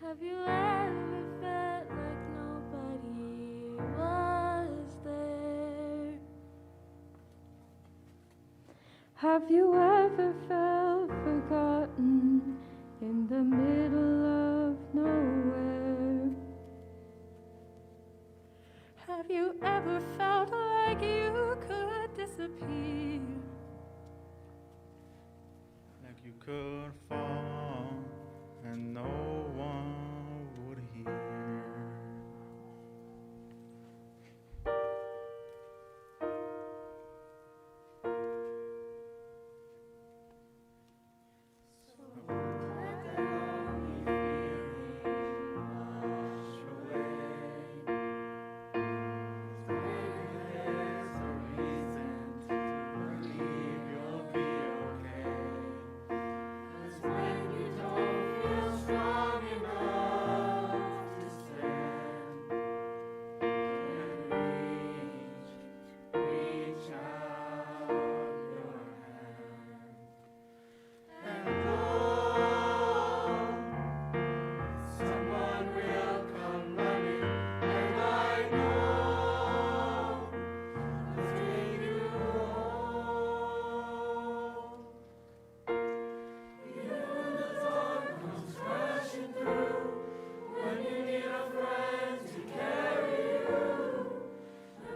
Have you ever felt like nobody was there? Have you ever felt forgotten in the middle of nowhere? Have you ever felt like you could disappear? Like you could fall and no one would hear.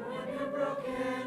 When you're broken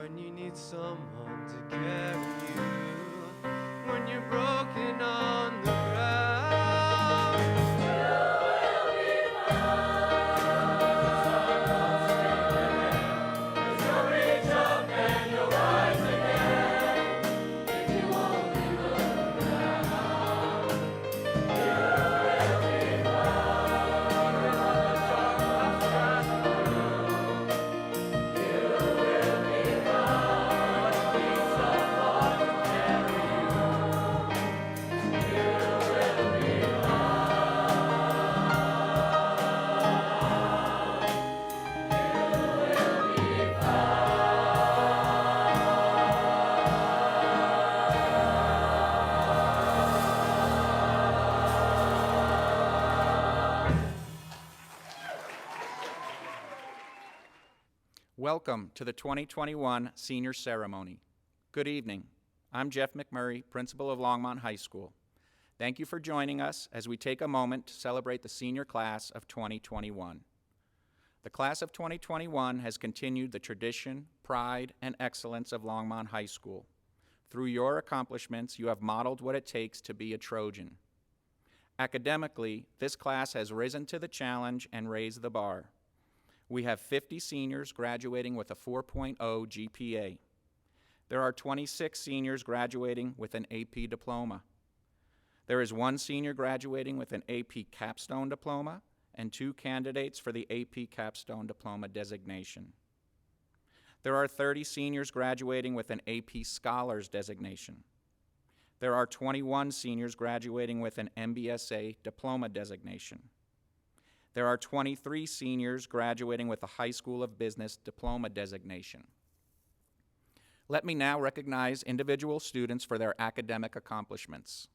when you need someone to carry you, when you're broken on the ground. You will be found. You'll reach up and you'll rise again. If you only look around, you will be found. When all the darkness tries to through, you will be found. Peace of heart to carry you. You will be Welcome to the 2021 Senior Ceremony. Good evening. I'm Jeff McMurray, Principal of Longmont High School. Thank you for joining us as we take a moment to celebrate the senior class of 2021. The class of 2021 has continued the tradition, pride, and excellence of Longmont High School. Through your accomplishments, you have modeled what it takes to be a Trojan. Academically, this class has risen to the challenge and raised the bar. We have 50 seniors graduating with a 4.0 GPA. There are 26 seniors graduating with an AP diploma. There is one senior graduating with an AP capstone diploma and 2 candidates for the AP capstone diploma designation. There are 30 seniors graduating with an AP scholars designation. There are 21 seniors graduating with an MBSA diploma designation. There are 23 seniors graduating with a High School of Business diploma designation. Let me now recognize individual students for their academic accomplishments.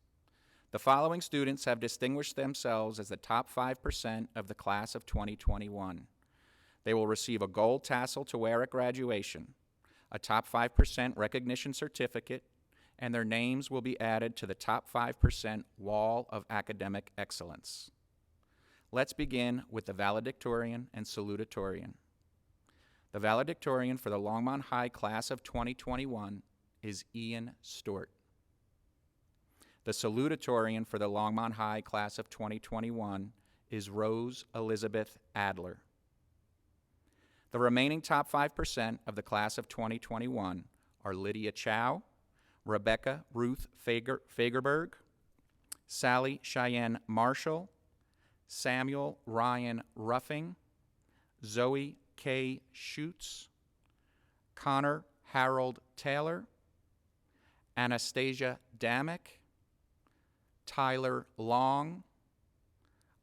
The following students have distinguished themselves as the top 5% of the class of 2021. They will receive a gold tassel to wear at graduation, a top 5% recognition certificate, and their names will be added to the top 5% wall of academic excellence. Let's begin with the valedictorian and salutatorian. The valedictorian for the Longmont High class of 2021 is Ian Stewart. The salutatorian for the Longmont High class of 2021 is Rose Elizabeth Adler. The remaining top 5% of the class of 2021 are Lydia Chow, Rebecca Ruth Fagerberg, Sally Cheyenne Marshall, Samuel Ryan Ruffing, Zoe K. Schutz, Connor Harold Taylor, Anastasia Damick, Tyler Long,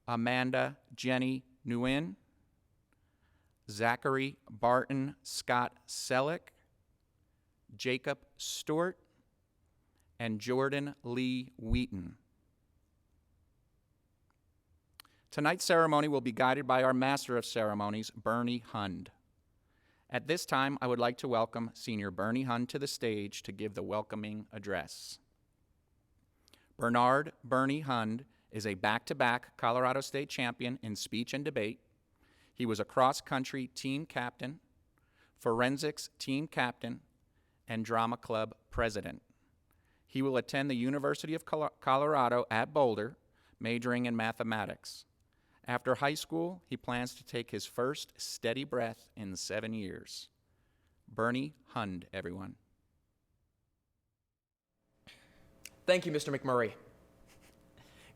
Amanda Jenny Nguyen, Zachary Barton Scott Selleck, Jacob Stewart, and Jordan Lee Wheaton. Tonight's ceremony will be guided by our Master of Ceremonies, Bernie Hund. At this time, I would like to welcome Senior Bernie Hund to the stage to give the welcoming address. Bernard Bernie Hund is a back-to-back Colorado State champion in speech and debate. He was a cross-country team captain, forensics team captain, and drama club president. He will attend the University of Colorado at Boulder, majoring in mathematics. After high school, he plans to take his first steady breath in 7 years. Bernie Hund, everyone. Thank you, Mr. McMurray.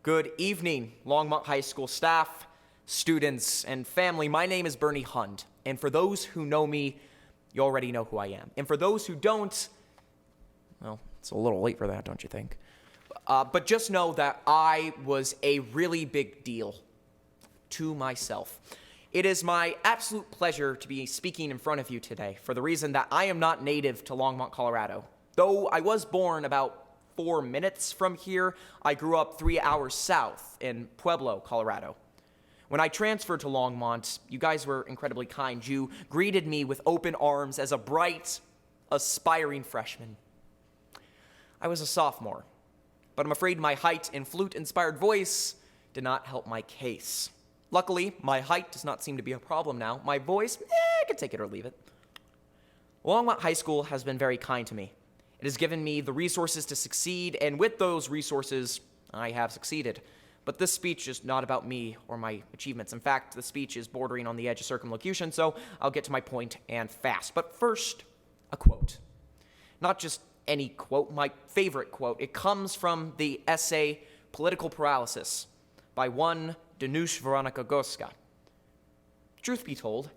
Good evening, Longmont High School staff, students, and family. My name is Bernie Hund, and for those who know me, you already know who I am. And for those who don't, well, it's a little late for that, don't you think? But just know that I was a really big deal to myself. It is my absolute pleasure to be speaking in front of you today for the reason that I am not native to Longmont, Colorado. Though I was born about 4 minutes from here, I grew up 3 hours south in Pueblo, Colorado. When I transferred to Longmont, you guys were incredibly kind. You greeted me with open arms as a bright, aspiring freshman. I was a sophomore, but I'm afraid my height and flute-inspired voice did not help my case. Luckily, my height does not seem to be a problem now. My voice, I can take it or leave it. Longmont High School has been very kind to me. It has given me the resources to succeed, and with those resources, I have succeeded. But this speech is not about me or my achievements. In fact, the speech is bordering on the edge of circumlocution, so I'll get to my point and fast. But first, a quote. Not just any quote, my favorite quote. It comes from the essay Political Paralysis by one Danush Veronica Goska. Truth be told,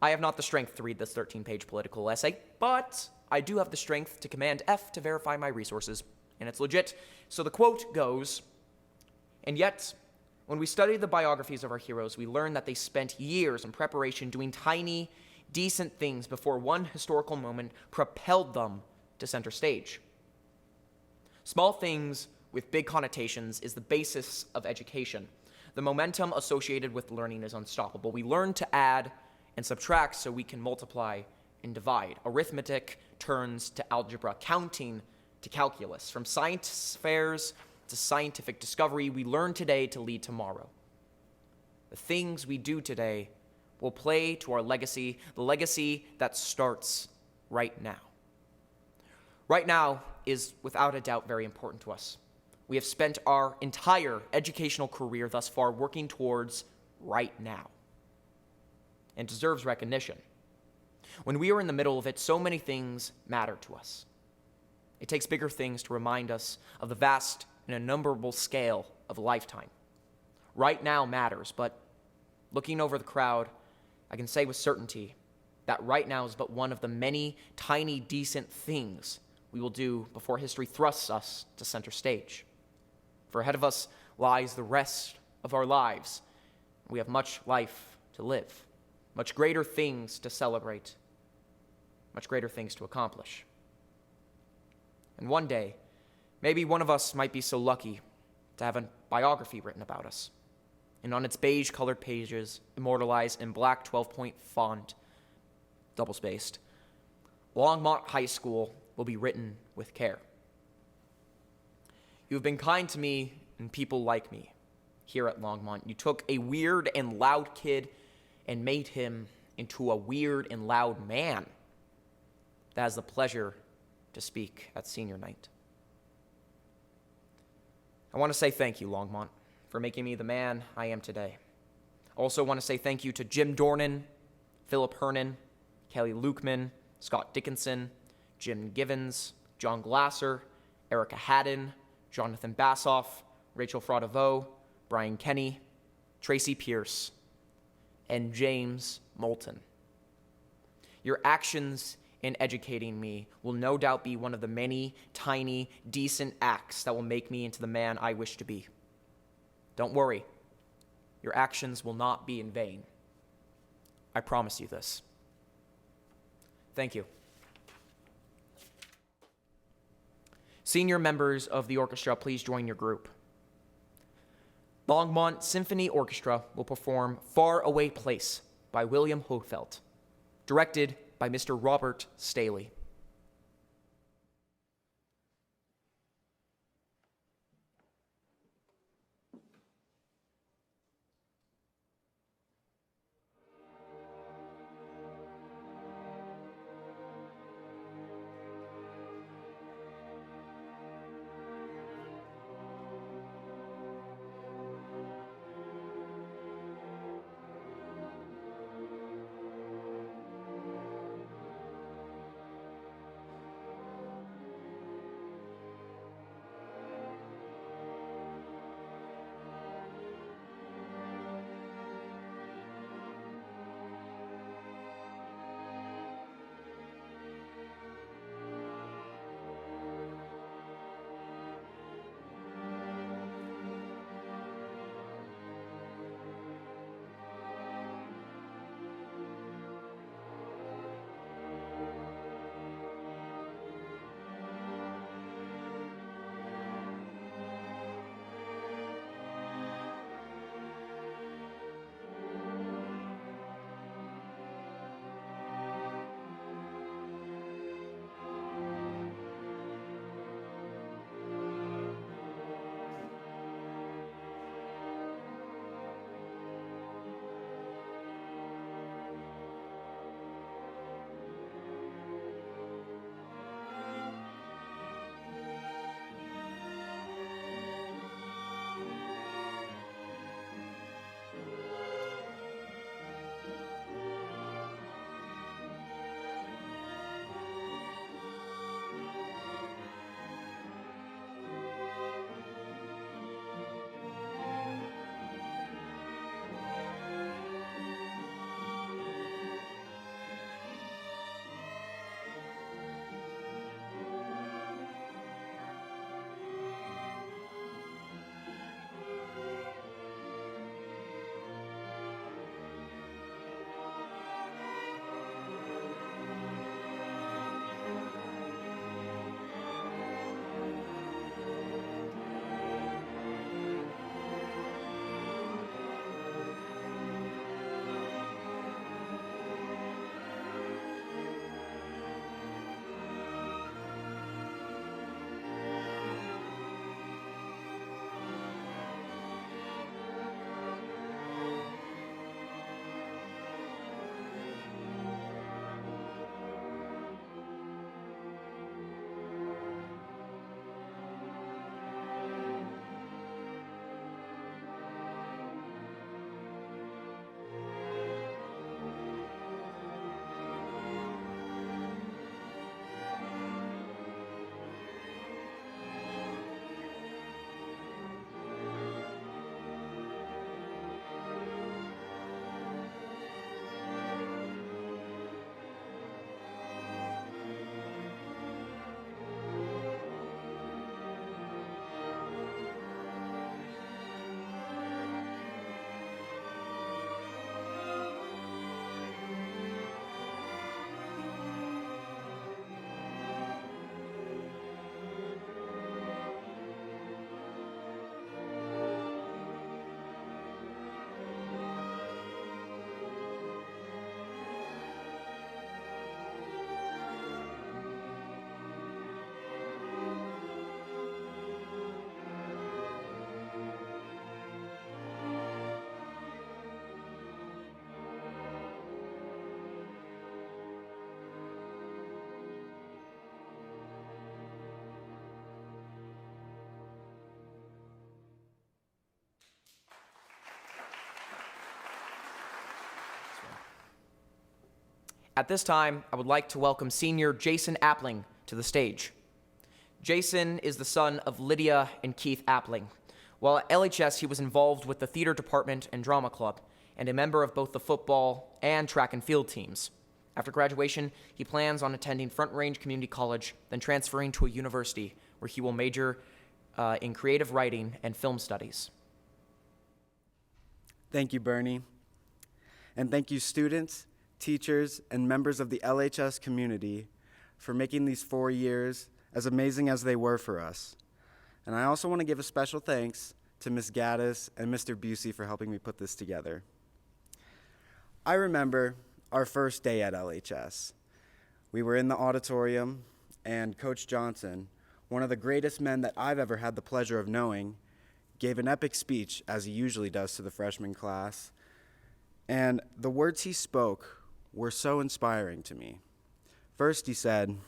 I have not the strength to read this 13-page political essay, but I do have the strength to command F to verify my resources, and it's legit. So the quote goes, "And yet, when we study the biographies of our heroes, we learn that they spent years in preparation doing tiny, decent things before one historical moment propelled them to center stage. Small things with big connotations is the basis of education. The momentum associated with learning is unstoppable. We learn to add and subtract so we can multiply and divide. Arithmetic turns to algebra, counting to calculus. From science fairs to scientific discovery, we learn today to lead tomorrow. The things we do today will play to our legacy, the legacy that starts right now. Right now is without a doubt very important to us. We have spent our entire educational career thus far working towards right now, and deserves recognition. When we are in the middle of it, so many things matter to us. It takes bigger things to remind us of the vast and innumerable scale of a lifetime. Right now matters, but looking over the crowd, I can say with certainty that right now is but one of the many tiny, decent things we will do before history thrusts us to center stage. For ahead of us lies the rest of our lives. We have much life to live, much greater things to celebrate, much greater things to accomplish. And one day, maybe one of us might be so lucky to have a biography written about us, and on its beige-colored pages, immortalized in black 12-point font, double-spaced, Longmont High School will be written with care. You have been kind to me and people like me here at Longmont. You took a weird and loud kid and made him into a weird and loud man that has the pleasure to speak at senior night. I want to say thank you, Longmont, for making me the man I am today. I also want to say thank you to Jim Dornan, Philip Hernan, Kelly Lukeman, Scott Dickinson, Jim Givens, John Glasser, Erica Haddon, Jonathan Bassoff, Rachel Fraudevaux, Brian Kenny, Tracy Pierce, and James Moulton. Your actions in educating me will no doubt be one of the many tiny, decent acts that will make me into the man I wish to be. Don't worry, your actions will not be in vain. I promise you this. Thank you. Senior members of the orchestra, please join your group. Longmont Symphony Orchestra will perform Far Away Place by William Hochfeld, directed by Mr. Robert Staley. At this time, I would like to welcome senior Jason Appling to the stage. Jason is the son of Lydia and Keith Appling. While at LHS, he was involved with the theater department and drama club, and a member of both the football and track and field teams. After graduation, he plans on attending Front Range Community College, then transferring to a university where he will major in creative writing and film studies. Thank you, Bernie. And thank you, students, teachers, and members of the LHS community for making these 4 years as amazing as they were for us. And I also want to give a special thanks to Ms. Gaddis and Mr. Busey for helping me put this together. I remember our first day at LHS. We were in the auditorium, and Coach Johnson, one of the greatest men that I've ever had the pleasure of knowing, gave an epic speech, as he usually does to the freshman class. And the words he spoke were so inspiring to me. First, he said,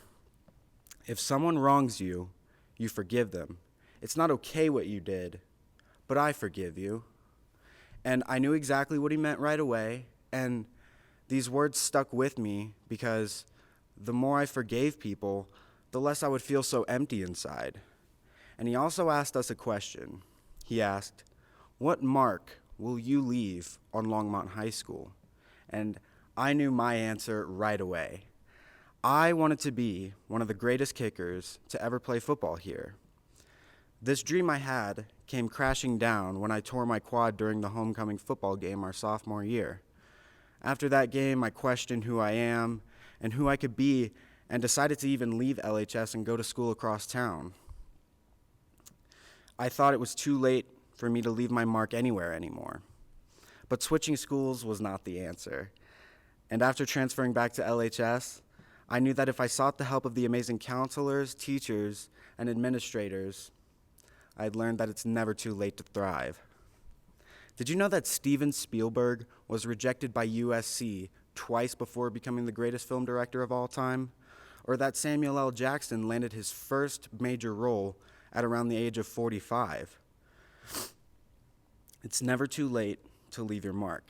"If someone wrongs you, you forgive them. It's not okay what you did, but I forgive you." And I knew exactly what he meant right away, and these words stuck with me because the more I forgave people, the less I would feel so empty inside. And he also asked us a question. He asked, "What mark will you leave on Longmont High School?" And I knew my answer right away. I wanted to be one of the greatest kickers to ever play football here. This dream I had came crashing down when I tore my quad during the homecoming football game our sophomore year. After that game, I questioned who I am and who I could be, and decided to even leave LHS and go to school across town. I thought it was too late for me to leave my mark anywhere anymore. But switching schools was not the answer. And after transferring back to LHS, I knew that if I sought the help of the amazing counselors, teachers, and administrators, I'd learned that it's never too late to thrive. Did you know that Steven Spielberg was rejected by USC twice before becoming the greatest film director of all time? Or that Samuel L. Jackson landed his first major role at around the age of 45? It's never too late to leave your mark.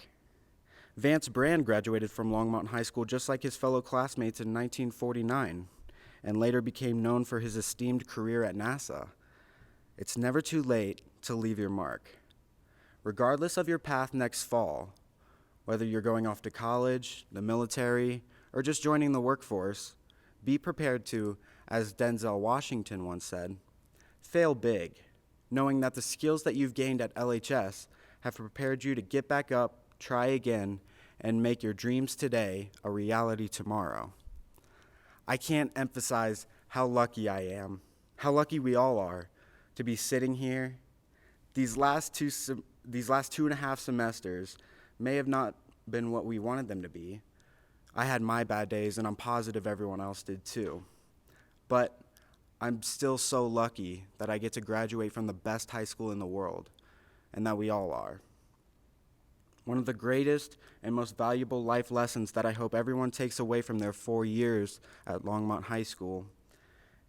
Vance Brand graduated from Longmont High School just like his fellow classmates in 1949, and later became known for his esteemed career at NASA. It's never too late to leave your mark. Regardless of your path next fall, whether you're going off to college, the military, or just joining the workforce, be prepared to, as Denzel Washington once said, fail big, knowing that the skills that you've gained at LHS have prepared you to get back up, try again, and make your dreams today a reality tomorrow. I can't emphasize how lucky I am, how lucky we all are to be sitting here. These last 2.5 semesters may have not been what we wanted them to be. I had my bad days, and I'm positive everyone else did too. But I'm still so lucky that I get to graduate from the best high school in the world, and that we all are. One of the greatest and most valuable life lessons that I hope everyone takes away from their 4 years at Longmont High School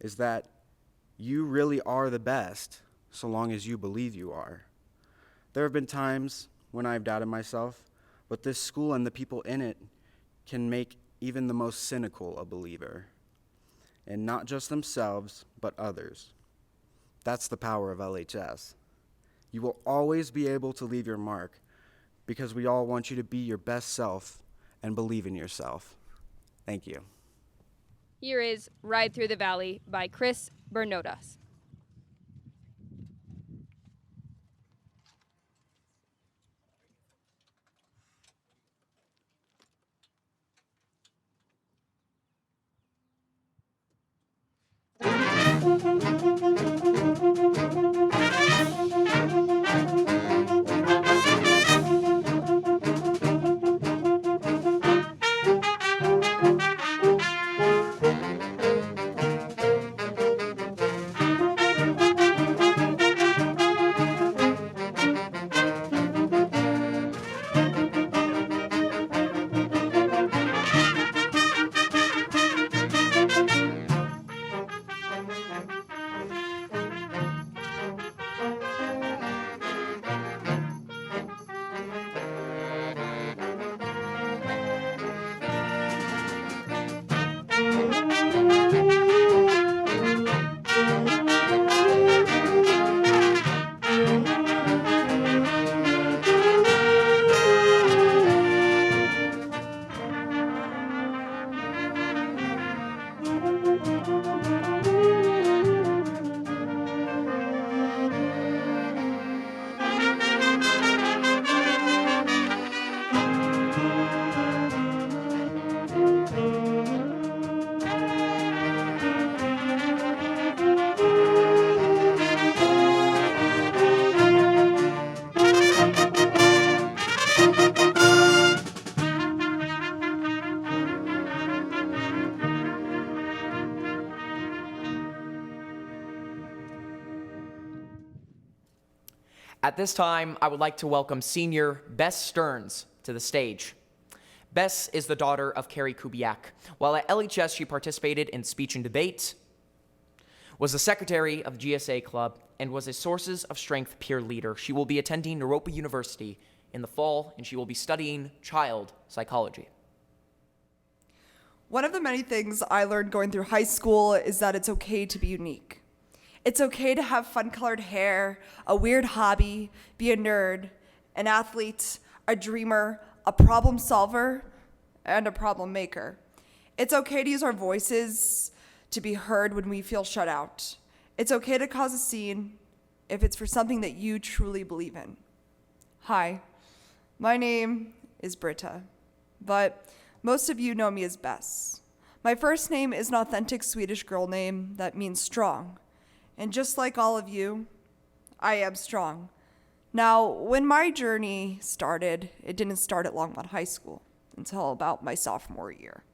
is that you really are the best so long as you believe you are. There have been times when I've doubted myself, but this school and the people in it can make even the most cynical a believer, and not just themselves, but others. That's the power of LHS. You will always be able to leave your mark because we all want you to be your best self and believe in yourself. Thank you. Here is Ride Through the Valley by Chris Bernodas. At this time, I would like to welcome senior Bess Stearns to the stage. Bess is the daughter of Carrie Kubiak. While at LHS, she participated in speech and debate, was the secretary of the GSA Club, and was a Sources of Strength peer leader. She will be attending Naropa University in the fall, and she will be studying child psychology. One of the many things I learned going through high school is that it's okay to be unique. It's okay to have fun-colored hair, a weird hobby, be a nerd, an athlete, a dreamer, a problem solver, and a problem maker. It's okay to use our voices to be heard when we feel shut out. It's okay to cause a scene if it's for something that you truly believe in. Hi, my name is Britta, but most of you know me as Bess. My first name is an authentic Swedish girl name that means strong. And just like all of you, I am strong. Now, when my journey started, it didn't start at Longmont High School until about my sophomore year.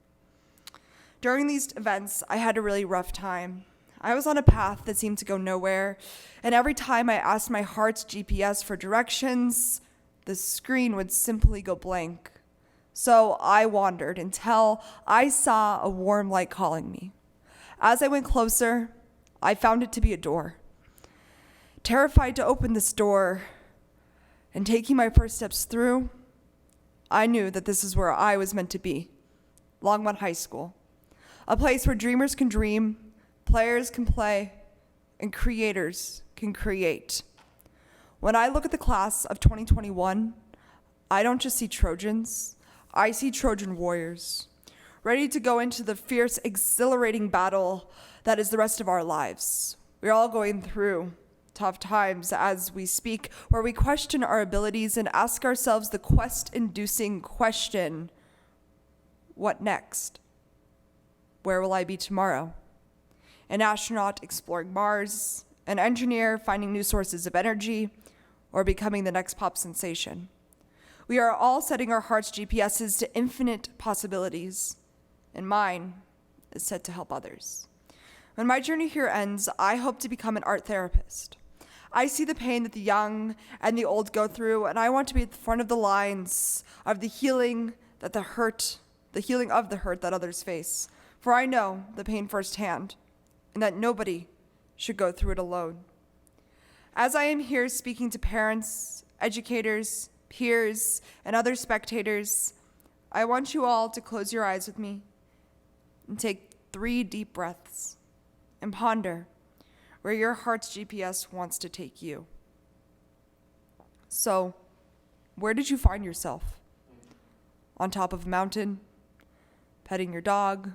During these events, I had a really rough time. I was on a path that seemed to go nowhere, and every time I asked my heart's GPS for directions, the screen would simply go blank. So I wandered until I saw a warm light calling me. As I went closer, I found it to be a door. Terrified to open this door and taking my first steps through, I knew that this is where I was meant to be, Longmont High School, a place where dreamers can dream, players can play, and creators can create. When I look at the class of 2021, I don't just see Trojans, I see Trojan warriors, ready to go into the fierce, exhilarating battle that is the rest of our lives. We're all going through tough times as we speak, where we question our abilities and ask ourselves the quest-inducing question, what next? Where will I be tomorrow? An astronaut exploring Mars, an engineer finding new sources of energy, or becoming the next pop sensation. We are all setting our heart's GPSs to infinite possibilities, and mine is set to help others. When my journey here ends, I hope to become an art therapist. I see the pain that the young and the old go through, and I want to be at the front of the lines of the healing of the hurt that others face. For I know the pain firsthand, and that nobody should go through it alone. As I am here speaking to parents, educators, peers, and other spectators, I want you all to close your eyes with me and take 3 deep breaths and ponder where your heart's GPS wants to take you. So, where did you find yourself? On top of a mountain, petting your dog,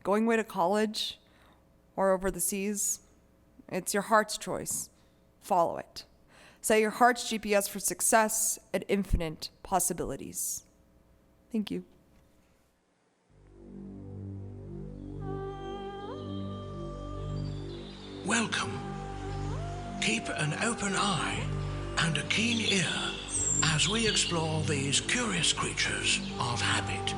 going away to college, or over the seas? It's your heart's choice. Follow it. Set your heart's GPS for success and infinite possibilities. Thank you. Welcome. Keep an open eye and a keen ear as we explore these curious creatures of habit.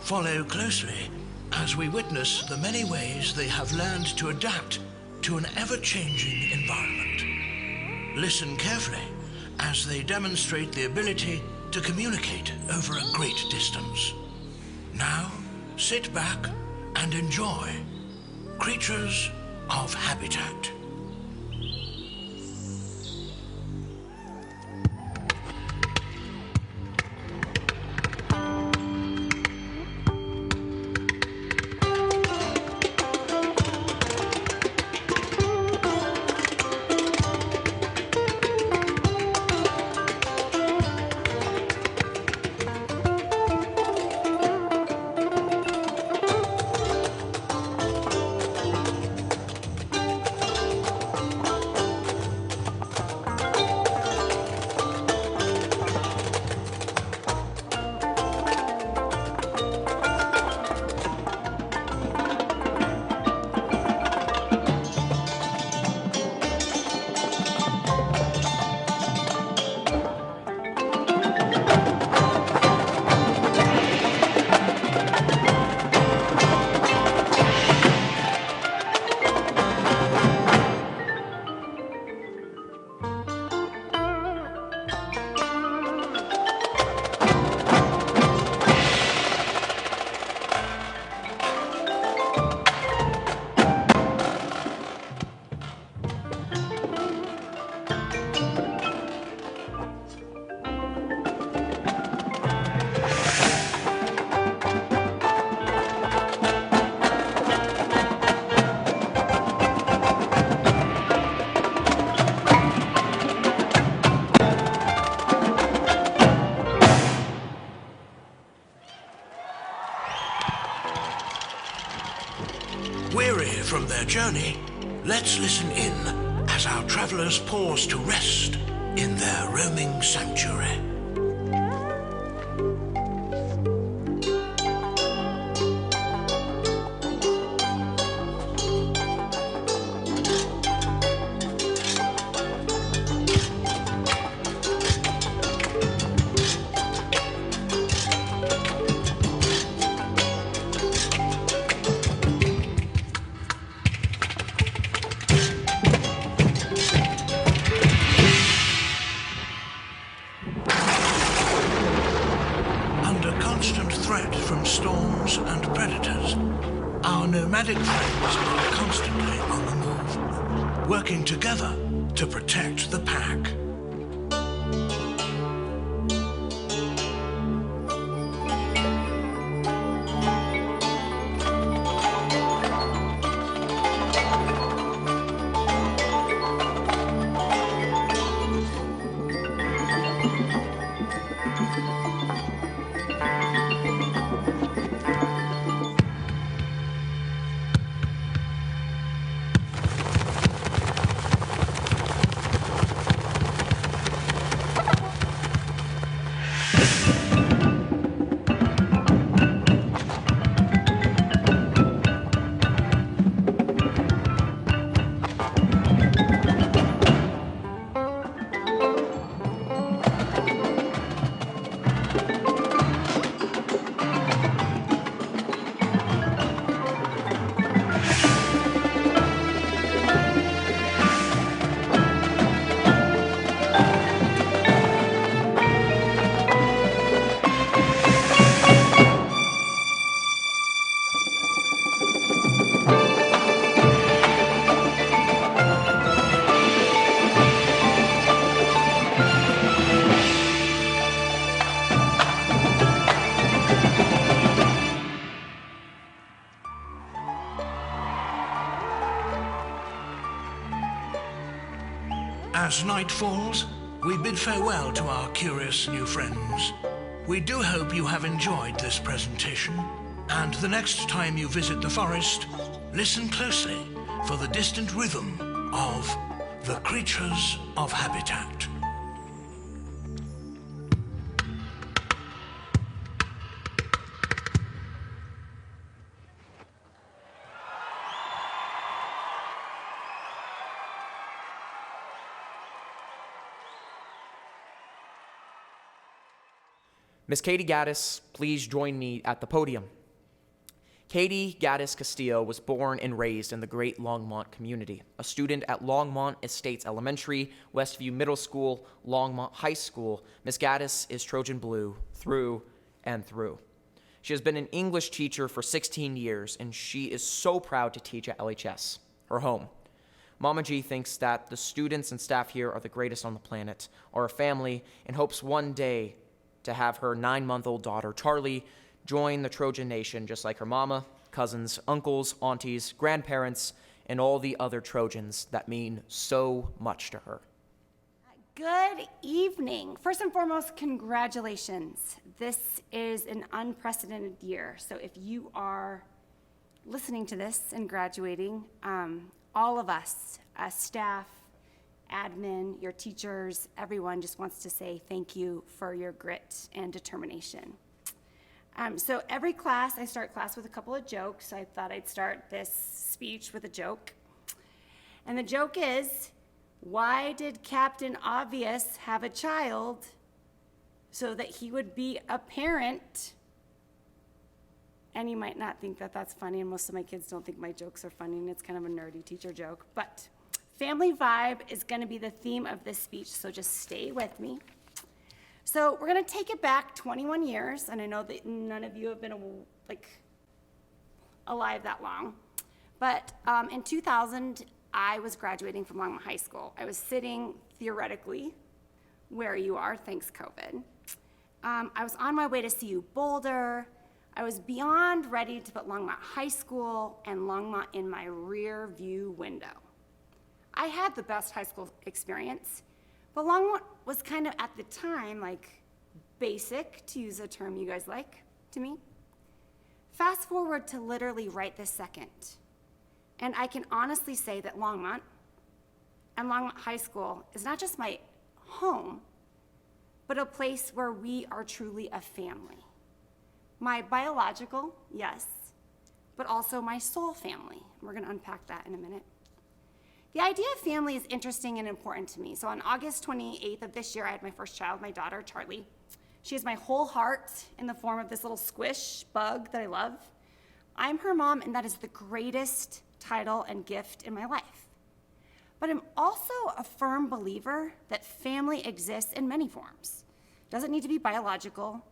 Follow closely as we witness the many ways they have learned to adapt to an ever-changing environment. Listen carefully as they demonstrate the ability to communicate over a great distance. Now, sit back and enjoy Creatures of Habitat. Weary from their journey, let's listen in as our travelers pause to rest in their roaming sanctuary. Nomadic friends are constantly on the move, working together to protect the pack. As night falls, we bid farewell to our curious new friends. We do hope you have enjoyed this presentation, and the next time you visit the forest, listen closely for the distant rhythm of the creatures of habitat. Miss Katie Gaddis, please join me at the podium. Katie Gaddis Castillo was born and raised in the great Longmont community, a student at Longmont Estates Elementary, Westview Middle School, Longmont High School. Miss Gaddis is Trojan Blue through and through. She has been an English teacher for 16 years, and she is so proud to teach at LHS, her home. Mama G thinks that the students and staff here are the greatest on the planet, are a family, and hopes one day to have her 9-month-old daughter, Charlie, join the Trojan Nation just like her mama, cousins, uncles, aunties, grandparents, and all the other Trojans that mean so much to her. Good evening. First and foremost, congratulations. This is an unprecedented year. So if you are listening to this and graduating, all of us, staff, admin, your teachers, everyone just wants to say thank you for your grit and determination. So every class, I start class with a couple of jokes. I thought I'd start this speech with a joke. And the joke is, why did Captain Obvious have a child? So that he would be a parent. And you might not think that that's funny, and most of my kids don't think my jokes are funny, and it's kind of a nerdy teacher joke, but family vibe is going to be the theme of this speech, so just stay with me. So we're going to take it back 21 years, and I know that none of you have been alive that long, but in 2000, I was graduating from Longmont High School. I was sitting, theoretically, where you are, thanks COVID. I was on my way to CU Boulder. I was beyond ready to put Longmont High School and Longmont in my rear view window. I had the best high school experience, but Longmont was kind of, at the time, like basic, to use a term you guys like, to me. Fast forward to literally right this second. And I can honestly say that Longmont and Longmont High School is not just my home, but a place where we are truly a family. My biological, yes, but also my soul family. We're gonna unpack that in a minute. The idea of family is interesting and important to me. So on August 28th of this year, I had my first child, my daughter, Charlie. She has my whole heart in the form of this little squish bug that I love. I'm her mom, and that is the greatest title and gift in my life. But I'm also a firm believer that family exists in many forms. Doesn't need to be biological,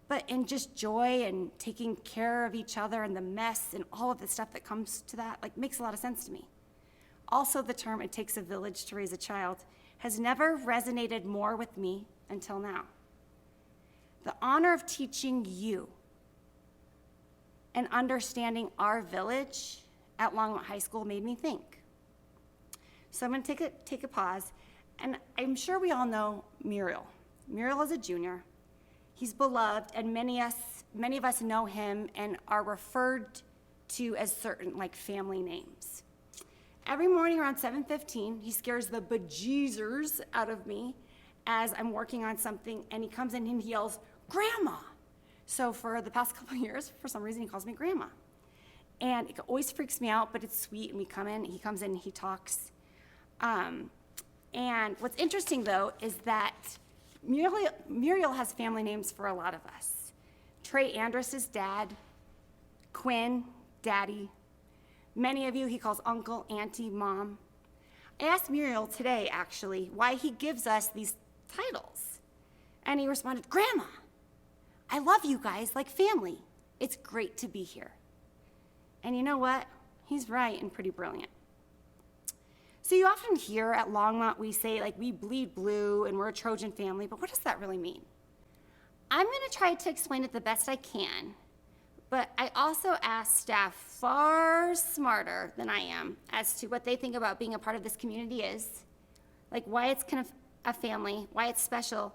but in just joy and taking care of each other and the mess and all of the stuff that comes to that, like, makes a lot of sense to me. Also, the term "it takes a village to raise a child" has never resonated more with me until now. The honor of teaching you and understanding our village at Longmont High School made me think. So I'm gonna take a pause, and I'm sure we all know Muriel. Muriel is a junior. He's beloved, and many of us know him and are referred to as certain, like, family names. Every morning around 7:15, he scares the bejeezers out of me as I'm working on something, and he comes in and he yells, "Grandma!" So for the past couple of years, for some reason, he calls me Grandma. And it always freaks me out, but it's sweet, and he comes in and he talks. And what's interesting, though, is that Muriel has family names for a lot of us. Trey Andrus is Dad, Quinn, Daddy. Many of you he calls Uncle, Auntie, Mom. I asked Muriel today, actually, why he gives us these titles. And he responded, "Grandma, I love you guys like family. It's great to be here." And you know what? He's right and pretty brilliant. So you often hear at Longmont we say, like, we bleed blue and we're a Trojan family, but what does that really mean? I'm gonna try to explain it the best I can, but I also asked staff far smarter than I am as to what they think about being a part of this community is, like why it's kind of a family, why it's special.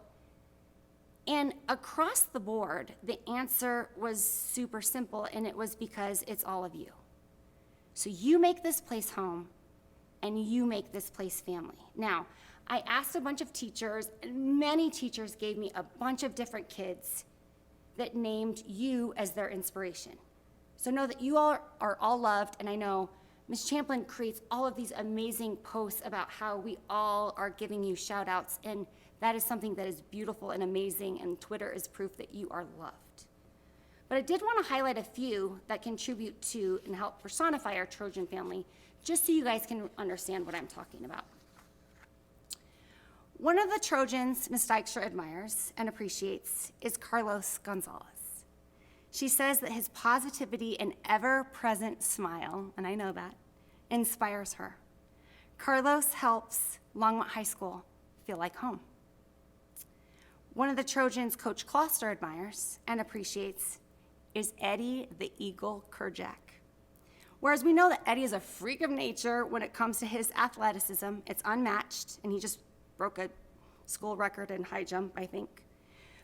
And across the board, the answer was super simple, and it was because it's all of you. So you make this place home, and you make this place family. Now, I asked a bunch of teachers, and many teachers gave me a bunch of different kids that named you as their inspiration. So know that you all are all loved, and I know Ms. Champlin creates all of these amazing posts about how we all are giving you shout outs, and that is something that is beautiful and amazing, and Twitter is proof that you are loved. But I did want to highlight a few that contribute to and help personify our Trojan family, just so you guys can understand what I'm talking about. One of the Trojans Ms. Dykstra admires and appreciates is Carlos Gonzalez. She says that his positivity and ever-present smile, and I know that, inspires her. Carlos helps Longmont High School feel like home. One of the Trojans Coach Kloster admires and appreciates is Eddie the Eagle Kerjack. Whereas we know that Eddie is a freak of nature when it comes to his athleticism, it's unmatched, and he just broke a school record in high jump, I think.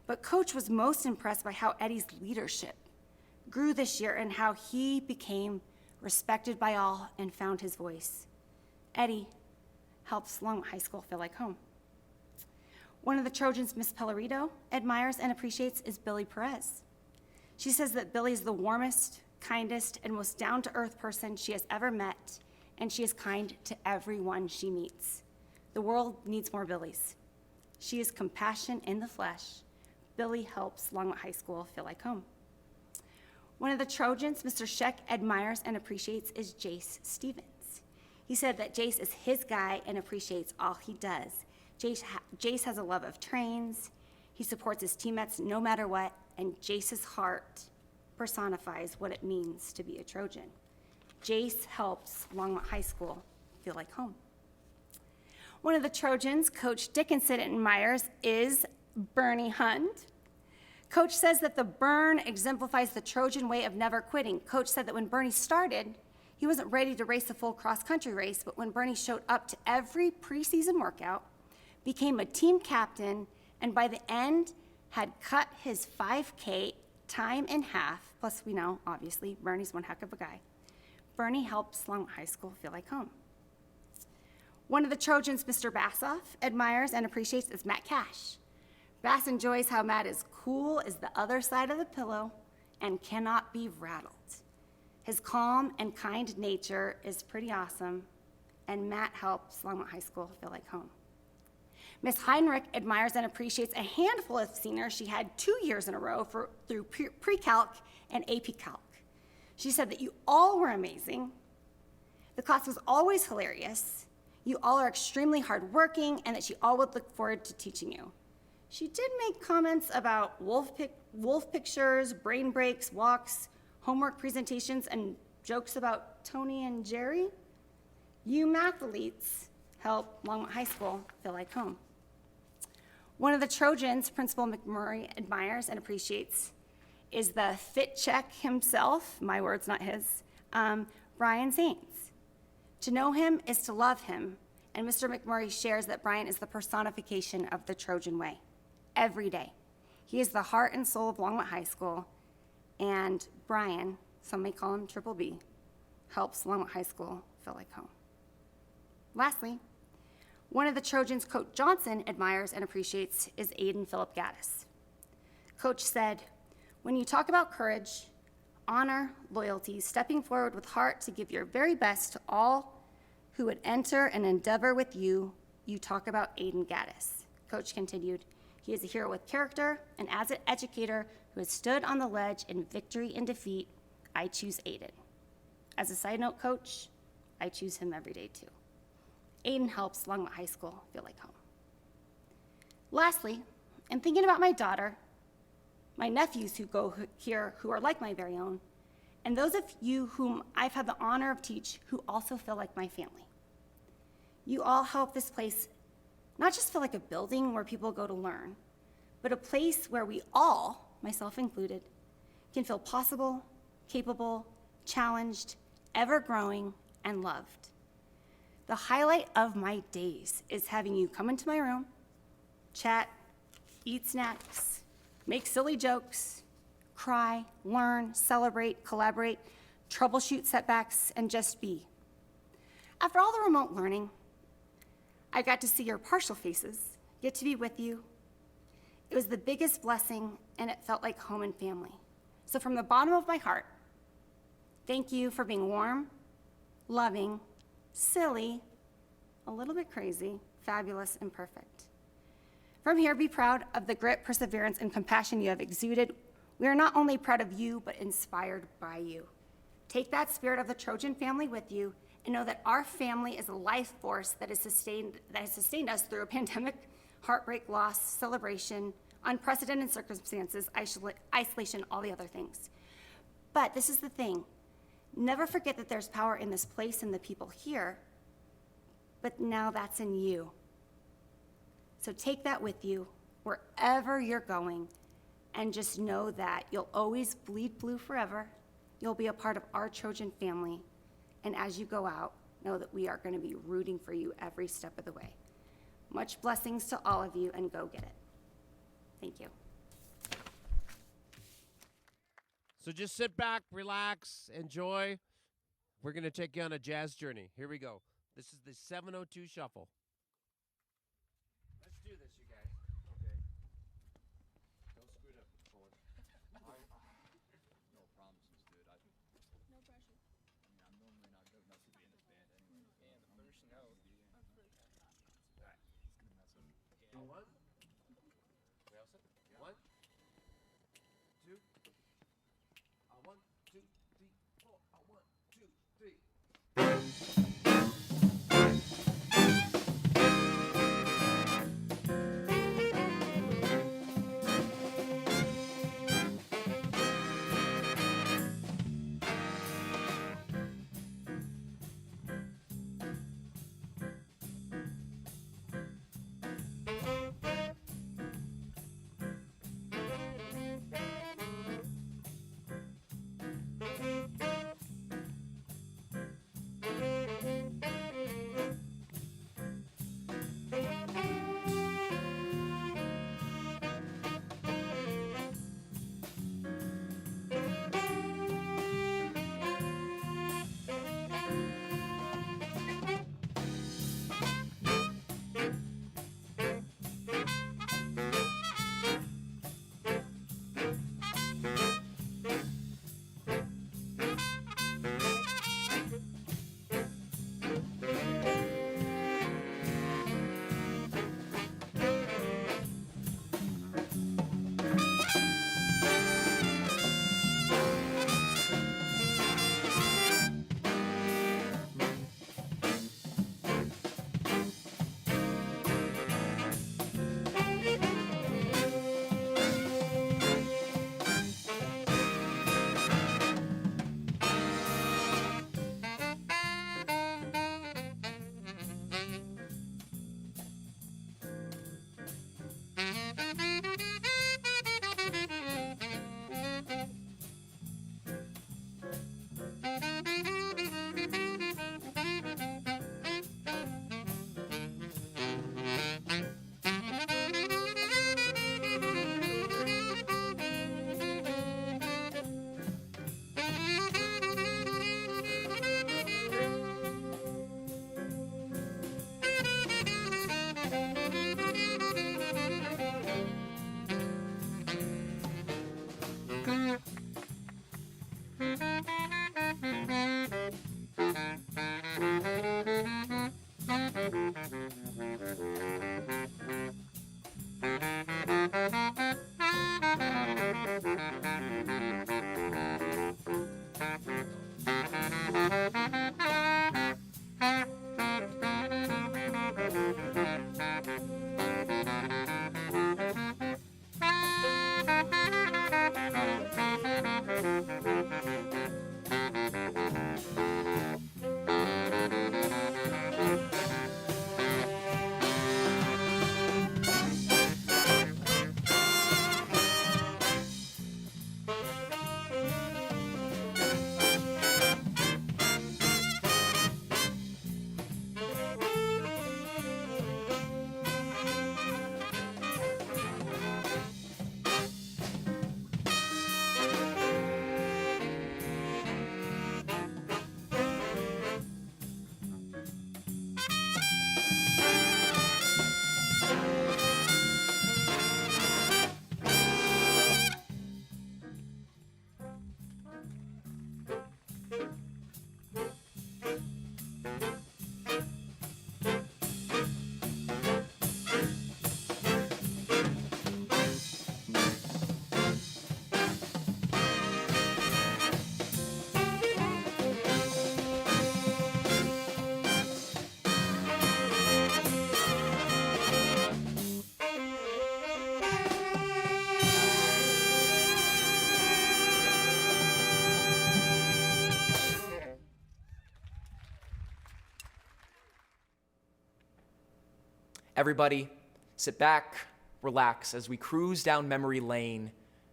But Coach was most impressed by how Eddie's leadership grew this year and how he became respected by all and found his voice. Eddie helps Longmont High School feel like home. One of the Trojans Miss Pellerito admires and appreciates is Billy Perez. She says that Billy is the warmest, kindest, and most down-to-earth person she has ever met, and she is kind to everyone she meets. The world needs more Billies. She is compassion in the flesh. Billy helps Longmont High School feel like home. One of the Trojans Mr. Sheck admires and appreciates is Jace Stevens. He said that Jace is his guy and appreciates all he does. Jace has a love of trains. He supports his teammates no matter what, and Jace's heart personifies what it means to be a Trojan. Jace helps Longmont High School feel like home. One of the Trojans Coach Dickinson admires is Bernie Hund. Coach says that the burn exemplifies the Trojan way of never quitting. Coach said that when Bernie started, he wasn't ready to race a full cross-country race, but when Bernie showed up to every preseason workout, became a team captain, and by the end had cut his 5K time in half, plus we know, obviously, Bernie's one heck of a guy. Bernie helps Longmont High School feel like home. One of the Trojans Mr. Bassoff admires and appreciates is Matt Cash. Bass enjoys how Matt is cool as the other side of the pillow and cannot be rattled. His calm and kind nature is pretty awesome, and Matt helps Longmont High School feel like home. Miss Heinrich admires and appreciates a handful of seniors she had 2 years in a row through pre-calc and AP Calc. She said that you all were amazing. The class was always hilarious. You all are extremely hardworking, and that she all would look forward to teaching you. She did make comments about wolf pictures, brain breaks, walks, homework presentations, and jokes about Tony and Jerry. You mathletes help Longmont High School feel like home. One of the Trojans Principal McMurray admires and appreciates is the fit check himself, my words, not his, Brian Zanes. To know him is to love him, and Mr. McMurray shares that Brian is the personification of the Trojan way, every day. He is the heart and soul of Longmont High School, and Brian, some may call him Triple B, helps Longmont High School feel like home. Lastly, one of the Trojans Coach Johnson admires and appreciates is Aiden Philip Gaddis. Coach said, "When you talk about courage, honor, loyalty, stepping forward with heart to give your very best to all who would enter an endeavor with you, you talk about Aiden Gaddis." Coach continued, "He is a hero with character, and as an educator who has stood on the ledge in victory and defeat, I choose Aiden." As a side note, Coach, I choose him every day too. Aiden helps Longmont High School feel like home. Lastly, in thinking about my daughter, my nephews who go here who are like my very own, and those of you whom I've had the honor of teach who also feel like my family. You all help this place not just feel like a building where people go to learn, but a place where we all, myself included, can feel possible, capable, challenged, ever-growing, and loved. The highlight of my days is having you come into my room, chat, eat snacks, make silly jokes, cry, learn, celebrate, collaborate, troubleshoot setbacks, and just be. After all the remote learning, I got to see your partial faces, get to be with you. It was the biggest blessing, and it felt like home and family. So from the bottom of my heart, thank you for being warm, loving, silly, a little bit crazy, fabulous, and perfect. From here, be proud of the grit, perseverance, and compassion you have exuded. We are not only proud of you, but inspired by you. Take that spirit of the Trojan family with you, and know that our family is a life force that has sustained us through a pandemic, heartbreak, loss, celebration, unprecedented circumstances, isolation, all the other things. But this is the thing. Never forget that there's power in this place and the people here, but now that's in you. So take that with you wherever you're going, and just know that you'll always bleed blue forever. You'll be a part of our Trojan family, and as you go out, know that we are going to be rooting for you every step of the way. Much blessings to all of you, and go get it. Thank you. So just sit back, relax, enjoy. We're going to take you on a jazz journey. Here we go. This is the 702 Shuffle. Let's do this, you guys. Okay. Don't screw it up, Colin. No promises, dude. No pressure. I mean, I'm normally not good enough to be in this band anyway. And the first note. Alright, he's gonna mess up. Yeah. One. We all set? Yeah. One. Two. 1, 2, 3, 4. 1, 2, 3. Everybody, sit back, relax as we cruise down memory lane,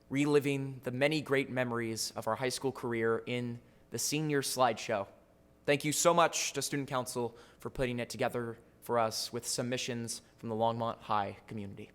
reliving the many great memories of our high school career in the senior slideshow. Thank you so much to Student Council for putting it together for us with submissions from the Longmont High community.